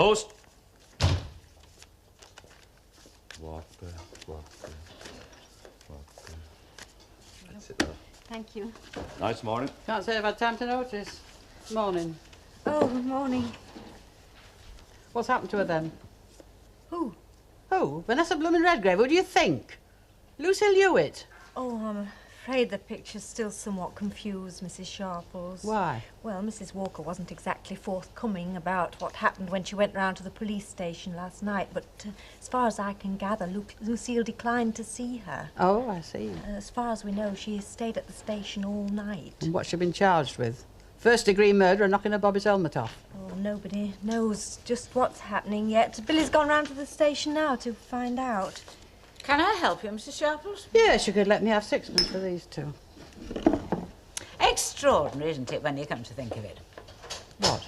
Post. Sit down. Thank you. Nice morning. Can't say I've had time to notice. Morning. Oh, morning. What's happened to her then? Who? Who? Vanessa Bloomin' Redgrave. Who do you think? Lucille Hewitt. Oh, I'm afraid the picture's still somewhat confused, Mrs. Sharples. Why? Well, Mrs. Walker wasn't exactly forthcoming about what happened when she went round to the police station last night, but as far as I can gather, Lucille declined to see her. Oh, I see. As far as we know, she stayed at the station all night. And what's she been charged with? First-degree murder and knocking a Bobby's helmet off. Oh, nobody knows just what's happening yet. Billy's gone round to the station now to find out. Can I help you, Mrs. Sharples? Yes, you could let me have sixpence for these two. Extraordinary, isn't it, when you come to think of it? What?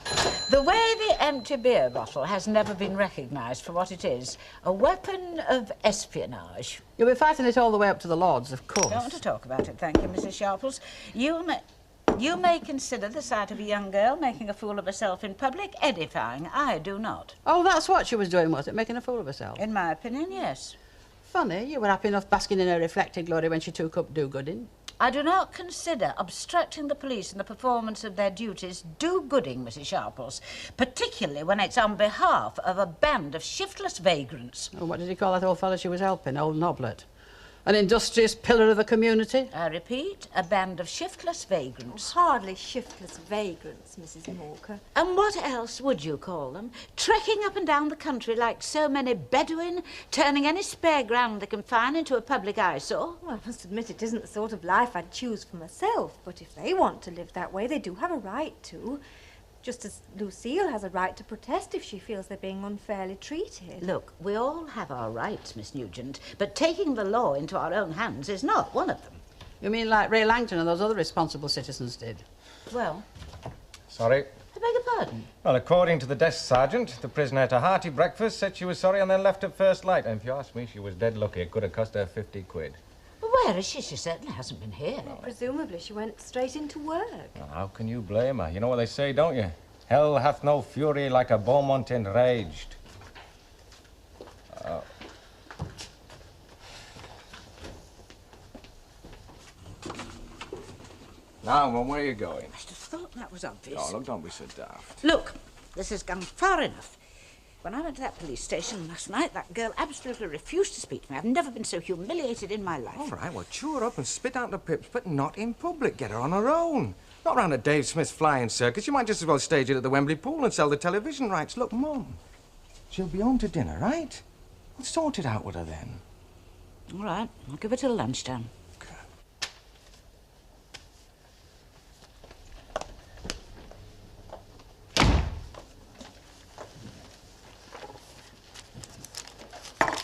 The way the empty beer bottle has never been recognised for what it is, a weapon of espionage. You'll be fighting it all the way up to the Lords, of course. Don't want to talk about it, thank you, Mrs. Sharples. You may consider the sight of a young girl making a fool of herself in public edifying. I do not. Oh, that's what she was doing, was it? Making a fool of herself? In my opinion, yes. Funny, you were happy enough basking in her reflected glory when she took up do-gooding. I do not consider obstructing the police in the performance of their duties do-gooding, Mrs. Sharples, particularly when it's on behalf of a band of shiftless vagrants. Oh, what did he call that old fellow she was helping, old Noblet? An industrious pillar of the community? I repeat, a band of shiftless vagrants. Hardly shiftless vagrants, Mrs. Walker. And what else would you call them? Trekking up and down the country like so many Bedouin, turning any spare ground they can find into a public eyesore? Well, I must admit it isn't the sort of life I'd choose for myself, but if they want to live that way, they do have a right to. Just as Lucille has a right to protest if she feels they're being unfairly treated. Look, we all have our rights, Miss Nugent, but taking the law into our own hands is not one of them. You mean like Ray Langton and those other responsible citizens did? Well... Sorry. I beg your pardon? Well, according to the desk sergeant, the prisoner ate a hearty breakfast, said she was sorry, and then left at first light. And if you ask me, she was dead lucky. It could have cost her 50 quid. Well, where is she? She certainly hasn't been here. Well, presumably she went straight into work. Well, how can you blame her? You know what they say, don't you? Hell hath no fury like a Beaumont enraged. Now, Mum, where are you going? I must have thought that was obvious. Oh, look, don't be so daft. Look, this has gone far enough. When I went to that police station last night, that girl absolutely refused to speak to me. I've never been so humiliated in my life. All right, well, chew her up and spit out the pips, but not in public. Get her on her own. Not round at Dave Smith's flying circus. You might just as well stage it at the Wembley Pool and sell the television rights. Look, Mum, she'll be home to dinner, right? We'll sort it out with her then. All right, I'll give her till lunchtime.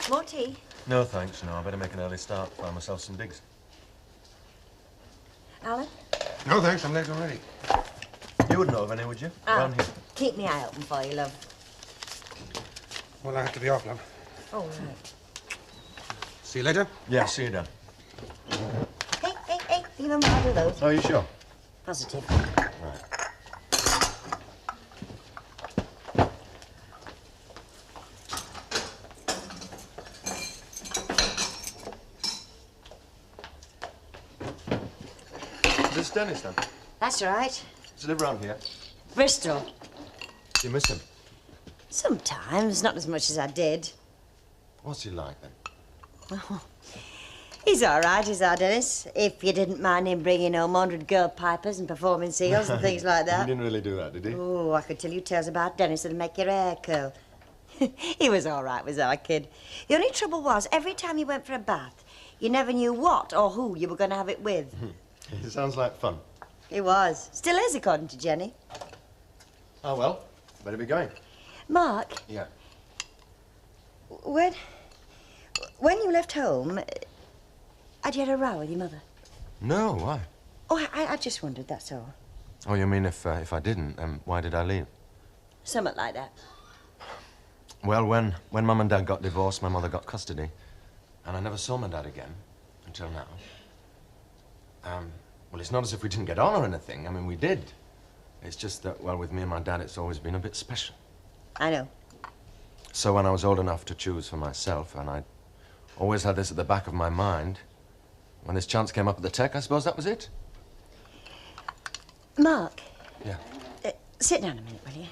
More tea? No, thanks. No, I better make an early start. Find myself some digs. Alan? No, thanks. I'm late already. You wouldn't know of any, would you? Around here. Keep me eye open for you, love. Well, I have to be off, love. Oh, right. See you later. Yeah, see you then. Hey, you remember how to do those? Oh, you sure? Positive. Right. This is Dennis, then? That's right. Does he live around here? Bristol. Do you miss him? Sometimes, not as much as I did. What's he like, then? Well, he's all right, is our Dennis. If you didn't mind him bringing home 100 girl pipers and performing seals and things like that. He didn't really do that, did he? Oh, I could tell you tales about Dennis that'd make your hair curl. He was all right, was our kid. The only trouble was, every time you went for a bath, you never knew what or who you were going to have it with. It sounds like fun. It was. Still is, according to Jenny. Oh, well, better be going. Mark? Yeah. When you left home, had you had a row with your mother? No, why? Oh, I just wondered, that's all. Oh, you mean if I didn't, why did I leave? Something like that. Well, when Mum and Dad got divorced, my mother got custody. And I never saw my dad again, until now. Well, it's not as if we didn't get on or anything. I mean, we did. It's just that, well, with me and my dad, it's always been a bit special. I know. So when I was old enough to choose for myself, and I always had this at the back of my mind, when this chance came up at the Tech, I suppose that was it. Mark. Yeah. Sit down a minute, will you?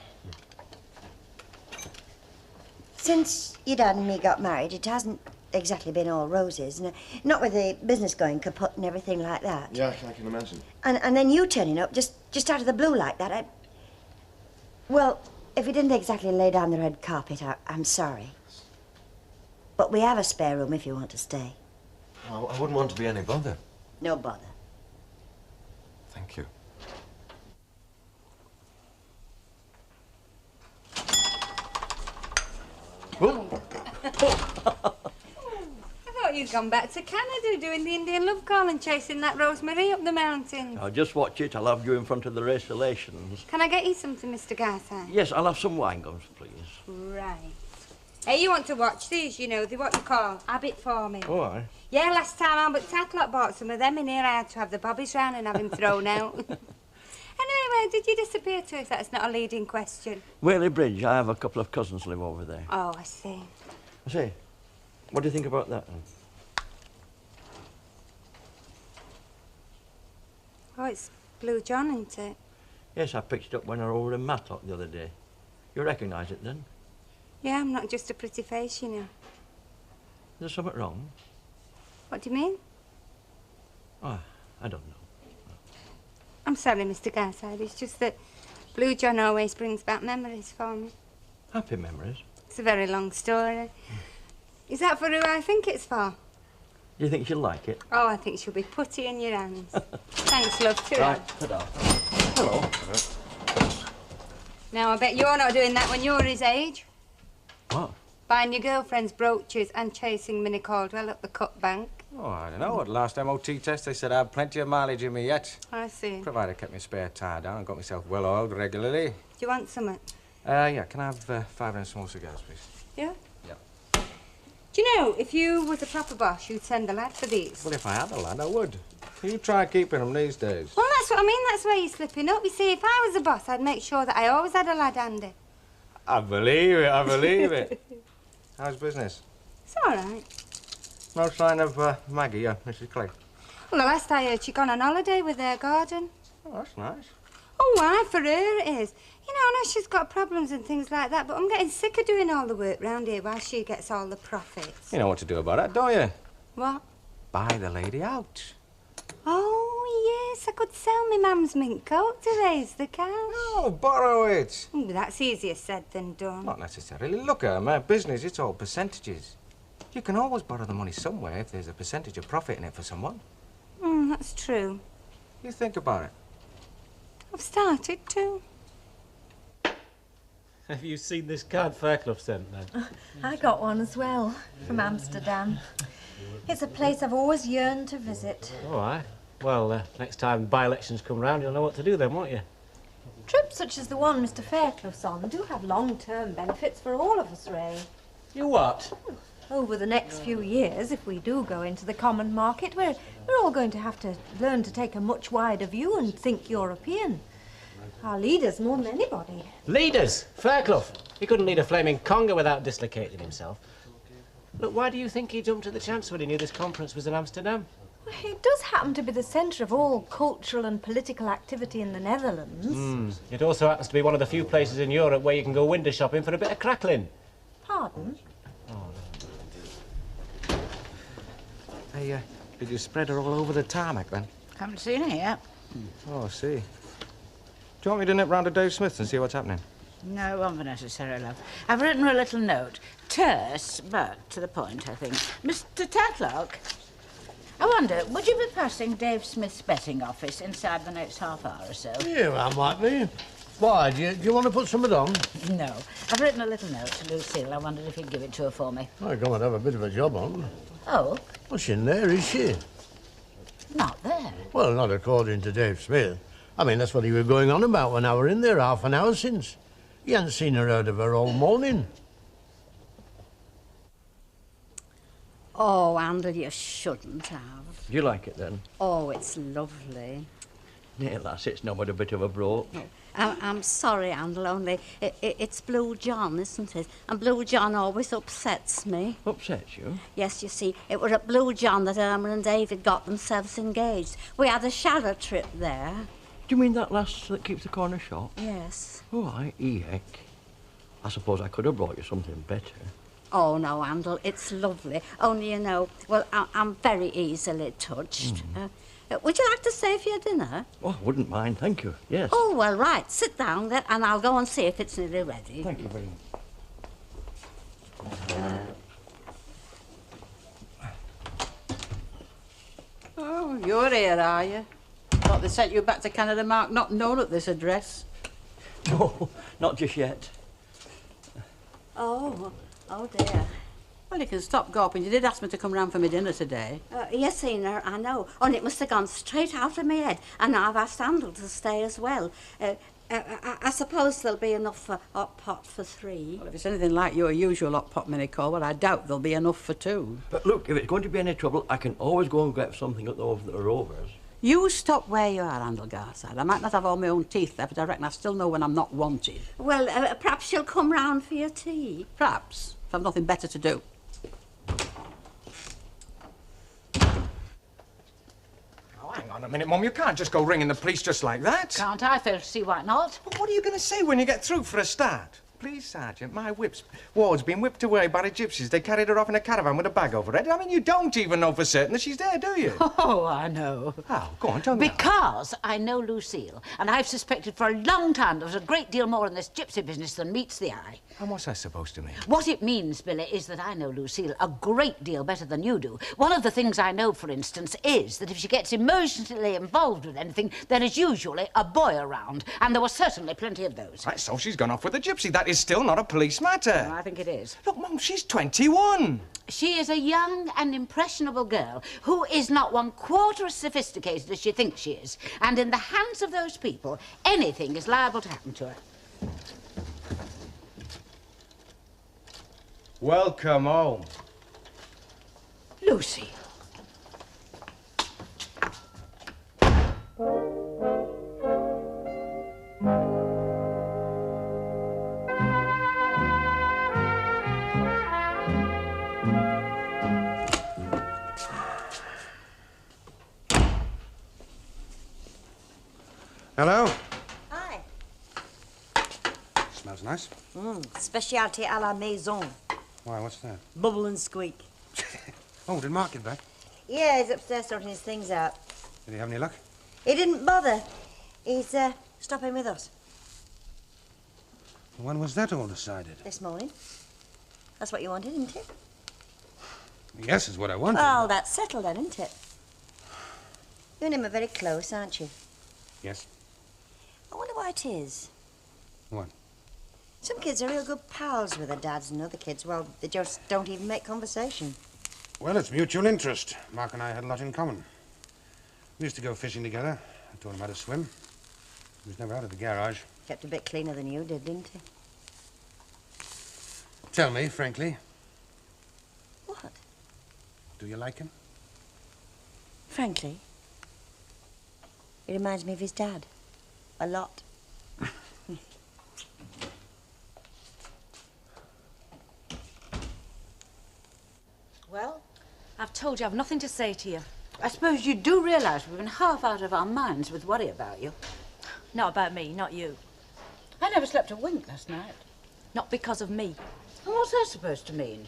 Since your dad and me got married, it hasn't exactly been all roses. Not with the business going kaput and everything like that. Yeah, I can imagine. And then you turning up just out of the blue like that, Well, if you didn't exactly lay down the red carpet, I'm sorry. But we have a spare room if you want to stay. I wouldn't want to be any bother. No bother. Thank you. I thought you'd gone back to Canada doing the Indian love call and chasing that Rosemary up the mountains. Now, just watch it. I'll have you in front of the race relations. Can I get you something, Mr. Garside? Yes, I'll have some wine gums, please. Right. Hey, you want to watch these, you know, they're what you call habit forming. Oh, aye. Yeah, last time Albert Tatlock bought some of them in here, I had to have the bobbies round and have him thrown out. Anyway, where did you disappear to, if that's not a leading question? Whaley Bridge. I have a couple of cousins live over there. Oh, I see. I say, what do you think about that, then? Oh, it's Blue John, isn't it? Yes, I picked it up when I was over in Matlock the other day. You recognise it, then? Yeah, I'm not just a pretty face, you know. Is there something wrong? What do you mean? Oh, I don't know. I'm sorry, Mr. Garside. It's just that Blue John always brings back memories for me. Happy memories. It's a very long story. Is that for who I think it's for? Do you think she'll like it? Oh, I think she'll be putty in your hands. Thanks, love, too. Right, ta-da. Hello. Now, I bet you're not doing that when you're his age. What? Buying your girlfriend's brooches and chasing Minnie Caldwell up the cut bank. Oh, I don't know. At the last MOT test, they said I had plenty of mileage in me yet. I see. Provided I kept my spare tyre down and got myself well oiled regularly. Do you want something? Yeah, can I have 5 and small cigars, please? Yeah? Yeah. Do you know, if you was a proper boss, you'd send a lad for these. Well, if I had a lad, I would. You try keeping them these days. Well, that's what I mean. That's where you're slipping up. You see, if I was a boss, I'd make sure that I always had a lad handy. I believe it, I believe it. How's business? It's all right. No sign of Maggie, Mrs. Clegg. Well, the last I heard, she gone on holiday with her garden. Oh, that's nice. Oh, why, for her it is. You know, I know she's got problems and things like that, but I'm getting sick of doing all the work round here while she gets all the profits. You know what to do about that, don't you? What? Buy the lady out. Oh, yes, I could sell me mum's mink coat to raise the cash. No, borrow it. Oh, that's easier said than done. Not necessarily. Look at my business, it's all percentages. You can always borrow the money somewhere if there's a percentage of profit in it for someone. That's true. You think about it. I've started to. Have you seen this card Fairclough sent, then? I got one as well, from Amsterdam. It's a place I've always yearned to visit. All right. Well, next time by-elections come round, you'll know what to do then, won't you? Trips such as the one Mr. Fairclough's on do have long-term benefits for all of us, Ray. You what? Over the next few years, if we do go into the common market, we're all going to have to learn to take a much wider view and think European. Our leaders more than anybody. Leaders? Fairclough? He couldn't lead a flaming conga without dislocating himself. Look, why do you think he jumped at the chance when he knew this conference was in Amsterdam? Well, it does happen to be the centre of all cultural and political activity in the Netherlands. It also happens to be one of the few places in Europe where you can go window shopping for a bit of crackling. Pardon? Hey, did you spread her all over the tarmac, then? Haven't seen it yet. Oh, I see. Do you want me to nip round to Dave Smith's and see what's happening? No, it won't be necessary, love. I've written her a little note. Terse, but to the point, I think. Mr. Tatlock, I wonder, would you be passing Dave Smith's betting office inside the next half hour or so? Yeah, I might be. Why, do you want to put something on? No. I've written a little note to Lucille. I wondered if you'd give it to her for me. I might have a bit of a job on. Oh? What's in there, is she? Not there. Well, not according to Dave Smith. I mean, that's what he was going on about when I were in there half an hour since. He hadn't seen or heard of her all morning. Oh, Andrew, you shouldn't have. Do you like it, then? Oh, it's lovely. Nay, lass, it's not but a bit of a brooch. I'm sorry, Handel, only it's Blue John, isn't it? And Blue John always upsets me. Upsets you? Yes, you see, it was at Blue John that Irma and David got themselves engaged. We had a shower trip there. Do you mean that lass that keeps the corner shop? Yes. Oh, aye, heck. I suppose I could have brought you something better. Oh, no, Handel, it's lovely. Only, you know, well, I'm very easily touched. Would you like to stay for your dinner? Oh, I wouldn't mind, thank you, yes. Oh, well, right. Sit down then, and I'll go and see if it's nearly ready. Thank you very much. Oh, you're here, are you? Thought they sent you back to Canada, Mark, not known at this address. No, not just yet. Oh dear. Well, you can stop gawping. You did ask me to come round for my dinner today. Yes, Ina, I know. And it must have gone straight out of my head. And I've asked Handel to stay as well. I suppose there'll be enough for hot pot for 3. Well, if it's anything like your usual hot pot, Minnie Cole, well, I doubt there'll be enough for 2. But look, if it's going to be any trouble, I can always go and get something at the Rovers. You stop where you are, Handel Garside. I might not have all my own teeth left, but I reckon I still know when I'm not wanted. Well, perhaps you'll come round for your tea. Perhaps, if I've nothing better to do. Oh, hang on a minute, Mum. You can't just go ringing the police just like that. Can't I, Phil? See why not? Well, what are you going to say when you get through for a start? Please, Sergeant, my ward's been whipped away by the gypsies. They carried her off in a caravan with a bag over her head. I mean, you don't even know for certain that she's there, do you? Oh, I know. Oh, go on, tell me. Because I know Lucille, and I've suspected for a long time there was a great deal more in this gypsy business than meets the eye. And what's that supposed to mean? What it means, Billy, is that I know Lucille a great deal better than you do. One of the things I know, for instance, is that if she gets emotionally involved with anything, there is usually a boy around, and there were certainly plenty of those. Right, so she's gone off with a gypsy. That is still not a police matter. No, I think it is. Look, Mum, she's 21. She is a young and impressionable girl who is not 1/4 as sophisticated as she thinks she is. And in the hands of those people, anything is liable to happen to her. Welcome home. Lucy. Hello? Hi. Smells nice. Specialty à la maison. Why, what's that? Bubble and squeak. Oh, did Mark get back? Yeah, he's upstairs sorting his things out. Did he have any luck? He didn't bother. He's stopping with us When was that all decided? this morning. That's what you wanted, isn't it? Yes, is what I wanted. Well, that's settled then, isn't it? You and him are very close, aren't you? Yes. I wonder why it is. What? Some kids are real good pals with their dads, and other kids, well, they just don't even make conversation. Well, it's mutual interest. Mark and I had a lot in common. We used to go fishing together. I taught him how to swim. He was never out of the garage. Kept a bit cleaner than you did, didn't he? Tell me, frankly, What? do you like him? Frankly, he reminds me of his dad. A lot. Well, I've told you I've nothing to say to you. I suppose you do realise we've been half out of our minds with worry about you. Not about me, not you. I never slept a wink last night. Not because of me. And what's that supposed to mean?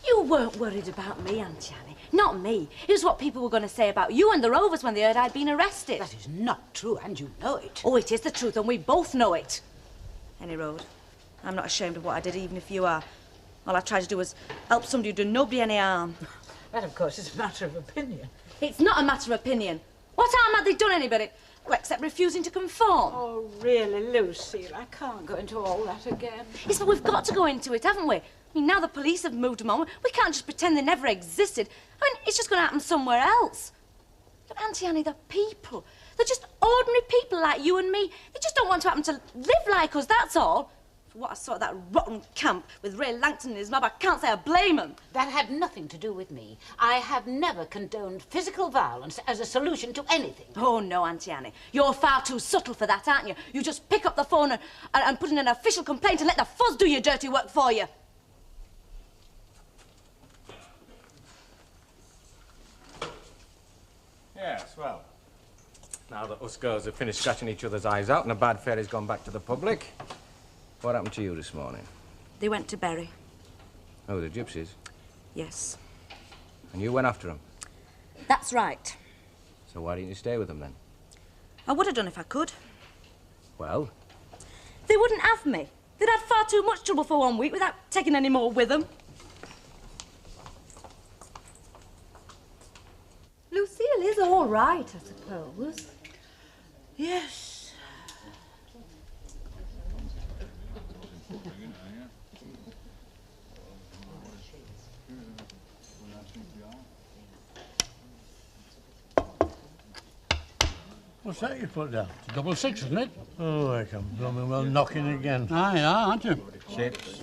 You weren't worried about me, Auntie Annie. Not me. It was what people were going to say about you and the Rovers when they heard I'd been arrested. That is not true, and you know it. Oh, it is the truth, and we both know it. Any road. I'm not ashamed of what I did, even if you are. All I tried to do was help somebody who did nobody any harm. That, of course, is a matter of opinion. It's not a matter of opinion. What harm had they done anybody? Well, except refusing to conform. Oh, really, Lucille? I can't go into all that again. Yes, but we've got to go into it, haven't we? I mean, now the police have moved them on. We can't just pretend they never existed. I mean, it's just going to happen somewhere else. But Auntie Annie, they're people. They're just ordinary people like you and me. They just don't want to happen to live like us, that's all. after what I saw at that rotten camp with Ray Langton and his mob, I can't say I blame him. That had nothing to do with me. I have never condoned physical violence as a solution to anything. Oh, no, Auntie Annie. You're far too subtle for that, aren't you? You just pick up the phone and put in an official complaint and let the fuzz do your dirty work for you. Yes, well, now that us girls have finished scratching each other's eyes out and the bad fairy's gone back to the public, what happened to you this morning? They went to Bury. Oh, the gypsies? Yes. And you went after them? That's right. So why didn't you stay with them then? I would have done if I could. Well? They wouldn't have me. They'd had far too much trouble for 1 week without taking any more with them. Lucille is all right, I suppose. Yes. What's that you put down? It's 666, isn't it? Oh, I can blooming well knocking again. Aye, aren't you? Chips.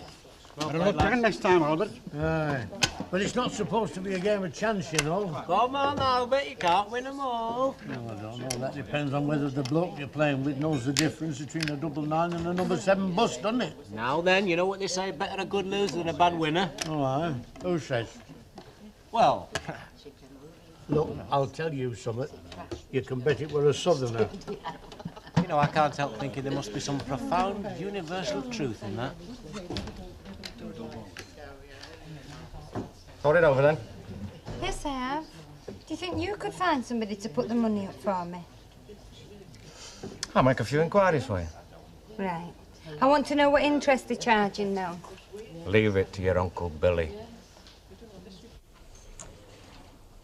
Better look again next time, Albert. Aye. But it's not supposed to be a game of chance, you know. Come on, Albert, you can't win them all. No, I don't know. That depends on whether the bloke you're playing with knows the difference between a double 9 and a number 7 bust, doesn't it? Now then, you know what they say, better a good loser than a bad winner. Oh, aye. Who says? Well, look, I'll tell you something. You can bet it were a southerner. you know, I can't help thinking there must be some profound universal truth in that. Hold it over then. Yes, I have. Do you think you could find somebody to put the money up for me? I'll make a few inquiries for you. Right. I want to know what interest they're charging now. Leave it to your Uncle Billy.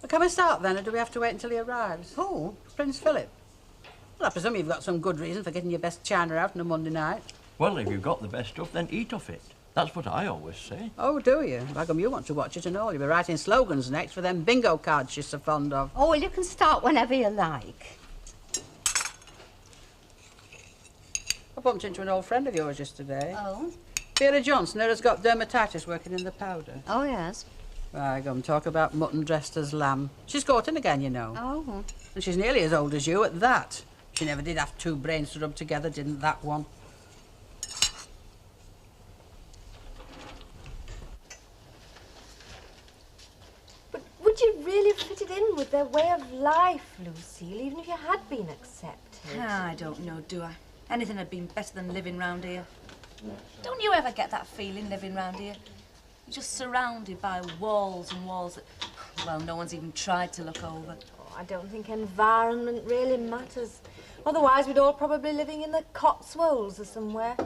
Well, can we start then, or do we have to wait until he arrives? Who? Prince Philip? Well, I presume you've got some good reason for getting your best china out on a Monday night. Well, if you've got the best stuff, then eat off it. That's what I always say. Oh, do you? By gum, you want to watch it and all. You'll be writing slogans next for them bingo cards she's so fond of. Oh, well, you can start whenever you like. I bumped into an old friend of yours yesterday. Oh? Vera Johnson, who's got dermatitis working in the powder. Oh, yes. By gum, talk about mutton dressed as lamb. She's caught in again, you know. Oh. And she's nearly as old as you at that. She never did have two brains to rub together, didn't that one? But would you really fit it in with their way of life, Lucille, even if you had been accepted? I don't know, do I? Anything had been better than living round here. Don't you ever get that feeling living round here? You're just surrounded by walls and walls that, well, no one's even tried to look over. Oh, I don't think environment really matters. Otherwise, we'd all probably living in the Cotswolds or somewhere.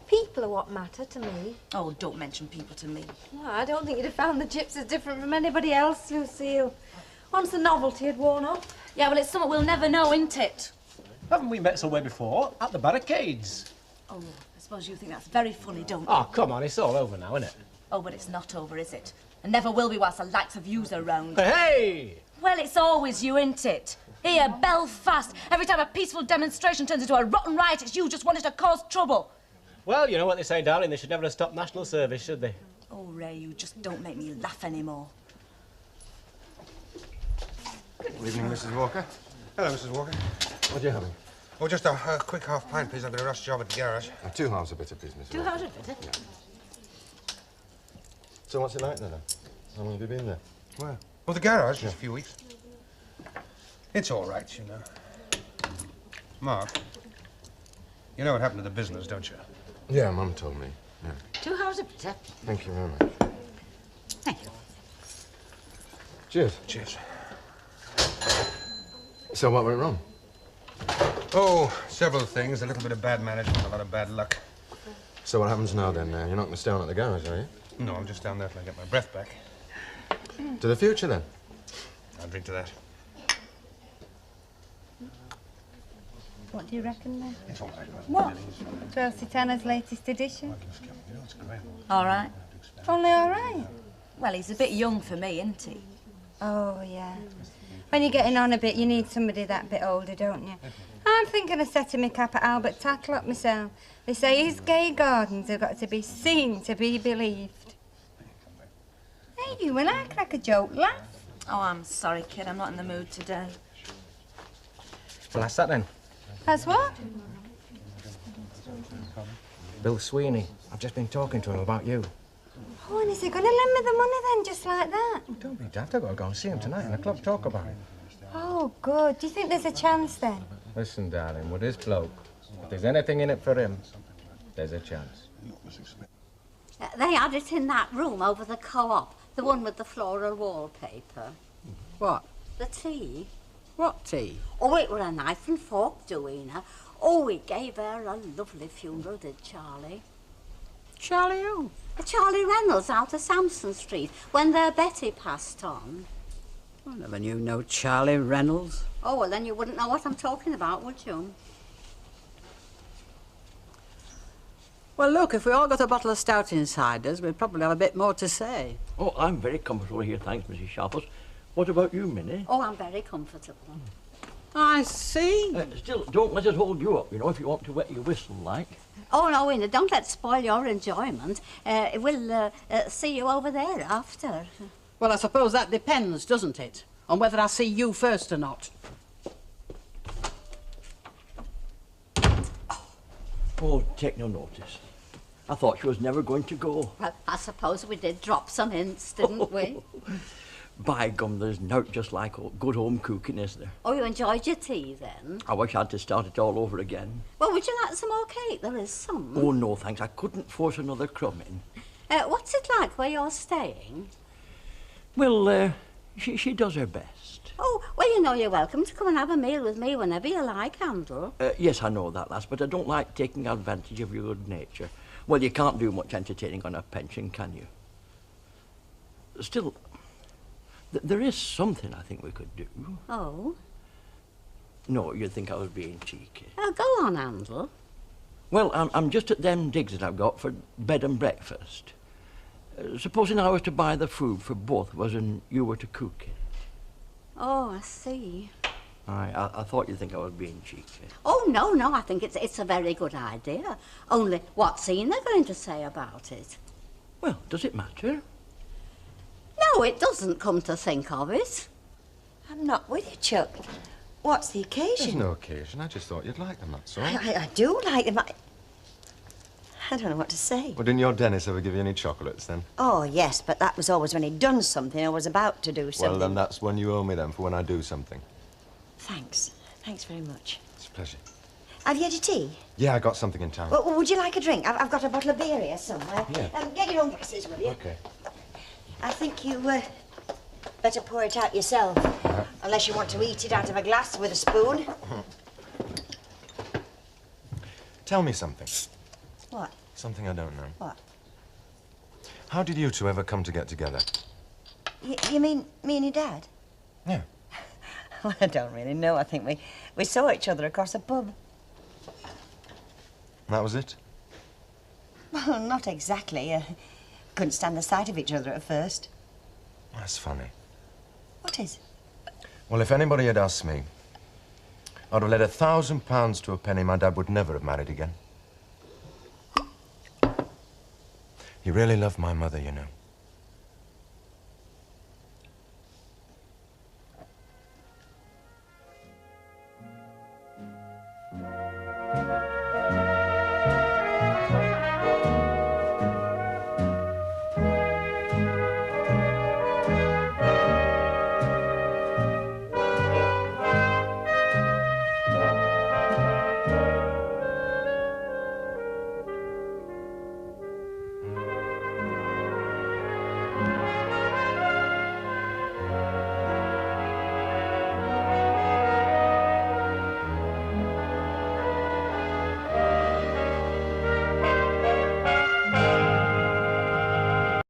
People are what matter to me. Oh, don't mention people to me. Well, I don't think you'd have found the gypsies different from anybody else, Lucille. Once the novelty had worn off. Yeah, well, it's something we'll never know, isn't it? Haven't we met somewhere before? At the barricades. Oh, I suppose you think that's very funny, don't you? Oh, come on, it's all over now, isn't it? Oh, but it's not over, is it? And never will be whilst the likes of you's around. Hey! Well, it's always you, isn't it? Here, Belfast, every time a peaceful demonstration turns into a rotten riot, it's you just wanting to cause trouble. Well, you know what they say, darling, they should never have stopped national service, should they? Oh, Ray, you just don't make me laugh anymore. Good evening, Mrs. Walker. Hello, Mrs. Walker. What are you having? Oh, just a quick half pint, please. I've got a rush job at the garage. 2 halves a bit of business. 2 halves a bit, Yeah. So what's it like then? How long have you been there? Where? Oh, the garage? Just a few weeks. It's all right, you know. Mark, you know what happened to the business, don't you? Yeah, Mum told me. Yeah. 2 halves a bit, Thank you very much. Thank you. Cheers. Cheers. So what went wrong? Oh, several things. A little bit of bad management, a lot of bad luck. So what happens now then? You're not going to stay on at the garage, are you? No, I'm just down there till I get my breath back. To the future then? I'll drink to that. What do you reckon then? It's all right. What? Chelsea Tanner's latest edition? It's great. All right. Only all right. Well, he's a bit young for me, isn't he? Oh, yeah. When you're getting on a bit, you need somebody that bit older, don't you? I I'm thinking of setting my cap at Albert Tatlock myself. They say his gay gardens have got to be seen to be believed. Hey, you, when I crack a joke, laugh. Oh, I'm sorry, kid. I'm not in the mood today. Well, that's that then. As what? Bill Sweeney. I've just been talking to him about you. Oh, and is he going to lend me the money then, just like that? Oh, don't be daft. I've got to go and see him tonight in the club, talk about it. Oh, good. Do you think there's a chance then? Listen, darling, with this bloke, if there's anything in it for him, there's a chance. They had it in that room over the co-op, the one with the floral wallpaper. What? The tea. What tea? Oh, it were a knife and fork doing her. Oh, we gave her a lovely funeral, did Charlie. Charlie who? Charlie Reynolds out of Sampson Street, when their Betty passed on. I never knew no Charlie Reynolds. Oh, well, then you wouldn't know what I'm talking about, would you? Well, look, if we all got a bottle of stout inside us, we'd probably have a bit more to say. Oh, I'm very comfortable here, thanks, Mrs. Sharples. What about you, Minnie? Oh, I'm very comfortable. I see. Still, don't let us hold you up, you know, if you want to wet your whistle, like. Oh, no, Ina, don't let it spoil your enjoyment. We'll see you over there after. Well, I suppose that depends, doesn't it? On whether I see you first or not. Oh, take no notice. I thought she was never going to go. Well, I suppose we did drop some hints, didn't we? By gum, there's nought just like good home cooking, is there? Oh, you enjoyed your tea, then? I wish I had to start it all over again. Well, would you like some more cake? There is some. Oh, no, thanks. I couldn't force another crumb in. What's it like where you're staying? Well, she does her best. Oh, well, you know you're welcome to come and have a meal with me whenever you like, Andrew. Yes, I know that, lass, but I don't like taking advantage of your good nature. Well, you can't do much entertaining on a pension, can you? Still, there is something I think we could do. Oh? No, you'd think I was being cheeky. Go on, Andrew. Well, I'm just at them digs that I've got for bed and breakfast. Supposing I was to buy the food for both of us and you were to cook it. Oh, I see. I thought you'd think I was being cheeky. Oh, no, I think it's a very good idea. Only, what's Ina going to say about it? Well, does it matter? No, it doesn't, come to think of it. I'm not with you, Chuck. What's the occasion? There's no occasion. I just thought you'd like them, that's all. I do like them. I don't know what to say. Well, didn't your Dennis ever give you any chocolates, then? Oh, yes, but that was always when he'd done something or was about to do something. Well, then that's when you owe me, then, for when I do something. Thanks. Thanks very much. It's a pleasure. Have you had your tea? Yeah, I got something in town. Well, would you like a drink? I've got a bottle of beer here somewhere. Yeah. Get your own glasses, will you? Okay. I think you better pour it out yourself. Unless you want to eat it out of a glass with a spoon. Tell me something. What? Something I don't know. What? How did you two ever come to get together? You mean me and your dad? Yeah. Well, I don't really know. I think we saw each other across a pub. That was it? Well, not exactly. Couldn't stand the sight of each other at first. That's funny. What is? Well, if anybody had asked me, I'd have let £1,000 to a penny my dad would never have married again. He really loved my mother, you know.